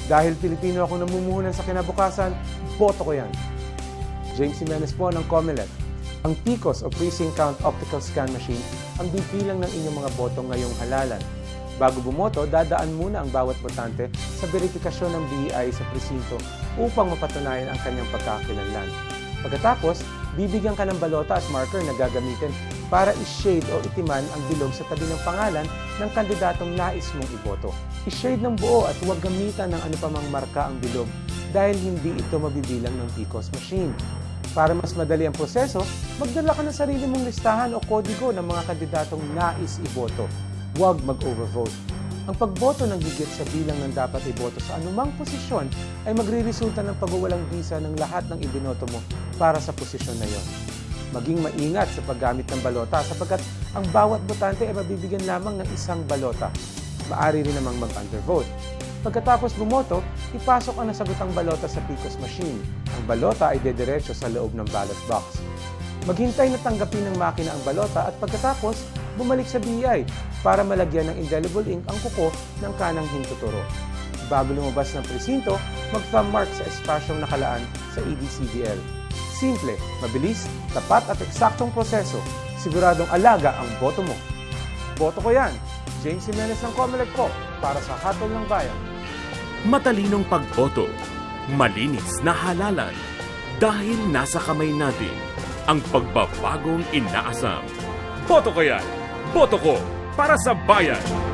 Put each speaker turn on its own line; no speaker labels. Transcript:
Dahil Pilipino ako namumuhunan sa kinabukasan, boto ko yan. James Jimenez po ng Comelec. Ang PICOS o Precinct Count Optical Scan Machine ang bibilang ng inyong mga boto ngayong halalan. Bago bumoto, dadaan muna ang bawat botante sa verifikasyon ng BEI sa presinto upang mapatunayan ang kanyang pagkakakilanlan. Pagkatapos, bibigyan ka ng balota at marker na gagamitin para i-shade o itiman ang bilog sa tabi ng pangalan ng kandidatong nais mong iboto. I-shade ng buo at huwag gamitan ng ano pamang marka ang bilog dahil hindi ito mabibilang ng PICOS machine. Para mas madali ang proseso, magdala ka ng sarili mong listahan o kodigo ng mga kandidatong nais iboto. Huwag mag-overvote. Ang pagboto ng higit sa bilang ng dapat iboto sa anumang posisyon ay magre-resulta ng pagwawalang bisa ng lahat ng ibinoto mo para sa posisyon na iyon. Maging maingat sa paggamit ng balota sapagkat ang bawat botante ay mabibigyan lamang ng isang balota. Maaari rin namang mag-undervote. Pagkatapos bumoto, ipasok ang nasagutang balota sa PICOS machine. Ang balota ay dediretso sa loob ng ballot box. Maghintay na tanggapin ng makina ang balota at pagkatapos, bumalik sa BEI para malagyan ng indelible ink ang kuko ng kanang hintuturo. Bago lumabas ng presinto, mag-thumb mark sa espasyong nakalaan sa EDCDL. Simple, mabilis, tapat at eksaktong proseso. Siguradong alaga ang boto mo. Boto ko yan! James Jimenez ng Comelec po para sa Hatol ng Bayan.
Matalinong pagboto, malinis na halalan, dahil nasa kamay natin ang pagbabagong inaasam. Boto ko yan! Boto ko para sa bayan!